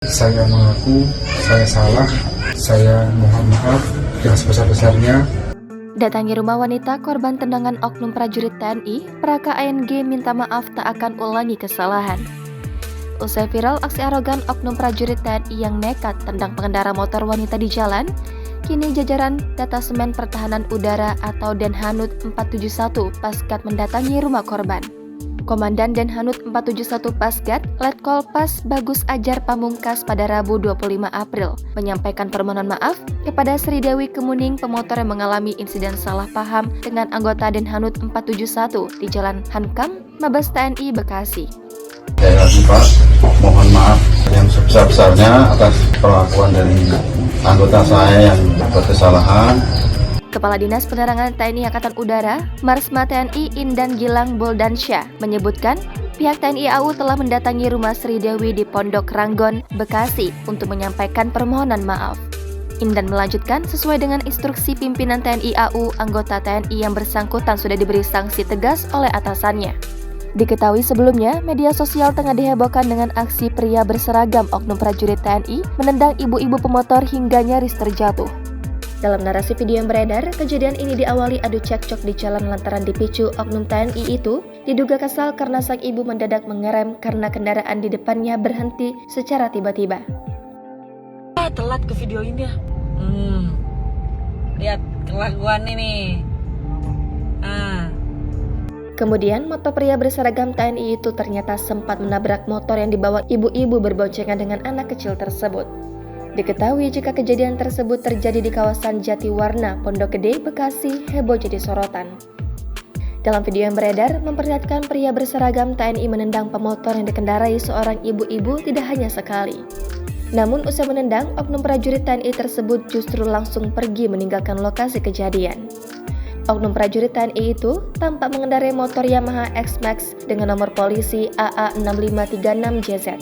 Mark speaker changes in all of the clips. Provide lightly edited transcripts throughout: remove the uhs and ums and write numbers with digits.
Speaker 1: Saya mengaku saya salah, saya mohon maaf yang sebesar-besarnya.
Speaker 2: Datangi rumah wanita korban tendangan oknum prajurit TNI, Praka ANG minta maaf tak akan ulangi kesalahan. Usai viral aksi arogan oknum prajurit TNI yang nekat tendang pengendara motor wanita di jalan, kini jajaran Detasemen Pertahanan Udara atau Denhanud 471 Pasgat mendatangi rumah korban. Komandan Denhanud 471 Pasgat, Letkol Pas Bagus Ajar Pamungkas pada Rabu 25 April menyampaikan permohonan maaf kepada Sri Dewi Kemuning pemotor yang mengalami insiden salah paham dengan anggota Denhanud 471 di Jalan Hankam, Mabes TNI Bekasi.
Speaker 3: Saya lagi Pak, mohon maaf yang sebesar-besarnya atas perlakuan dari anggota saya yang berbuat kesalahan.
Speaker 2: Kepala Dinas Penerangan TNI Angkatan Udara, Marsma TNI Indan Gilang Boldansyah menyebutkan pihak TNI AU telah mendatangi rumah Sri Dewi di Pondok Ranggon, Bekasi untuk menyampaikan permohonan maaf. Indan melanjutkan sesuai dengan instruksi pimpinan TNI AU, anggota TNI yang bersangkutan sudah diberi sanksi tegas oleh atasannya. Diketahui sebelumnya, media sosial tengah dihebohkan dengan aksi pria berseragam oknum prajurit TNI menendang ibu-ibu pemotor hingga nyaris terjatuh. Dalam narasi video yang beredar, kejadian ini diawali adu cekcok di jalan lantaran dipicu oknum TNI itu diduga kesal karena sang ibu mendadak mengerem karena kendaraan di depannya berhenti secara tiba-tiba.
Speaker 4: Telat ke video ini ya. Lihat kelakuan ini.
Speaker 2: Kemudian, motor pria berseragam TNI itu ternyata sempat menabrak motor yang dibawa ibu-ibu berboncengan dengan anak kecil tersebut. Diketahui jika kejadian tersebut terjadi di kawasan Jatiwarna, Pondok Gede, Bekasi, heboh jadi sorotan. Dalam video yang beredar, memperlihatkan pria berseragam TNI menendang pemotor yang dikendarai seorang ibu-ibu tidak hanya sekali. Namun usai menendang, oknum prajurit TNI tersebut justru langsung pergi meninggalkan lokasi kejadian. Oknum prajurit TNI itu tampak mengendarai motor Yamaha X-Max dengan nomor polisi AA6536JZ.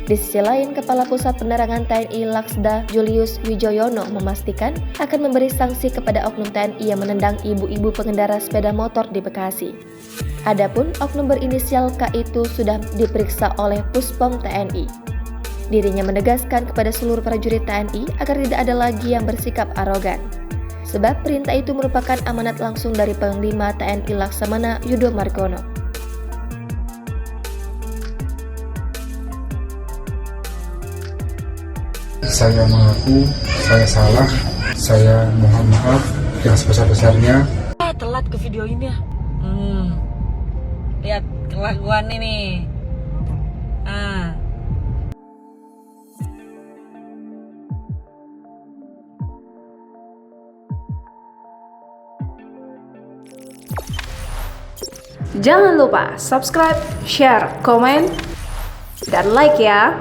Speaker 2: Di sisi lain, Kepala Pusat Penerangan TNI Laksda Julius Wijoyono memastikan akan memberi sanksi kepada oknum TNI yang menendang ibu-ibu pengendara sepeda motor di Bekasi. Adapun oknum berinisial K itu sudah diperiksa oleh Puspom TNI. Dirinya menegaskan kepada seluruh prajurit TNI agar tidak ada lagi yang bersikap arogan. Sebab perintah itu merupakan amanat langsung dari Panglima TNI Laksamana Yudo Margono.
Speaker 1: Saya mengaku saya salah, saya mohon maaf yang sebesar-besarnya.
Speaker 4: Telat ke video ini ya. Lihat kelakuan ini.
Speaker 5: Jangan lupa subscribe, share, komen, dan like ya.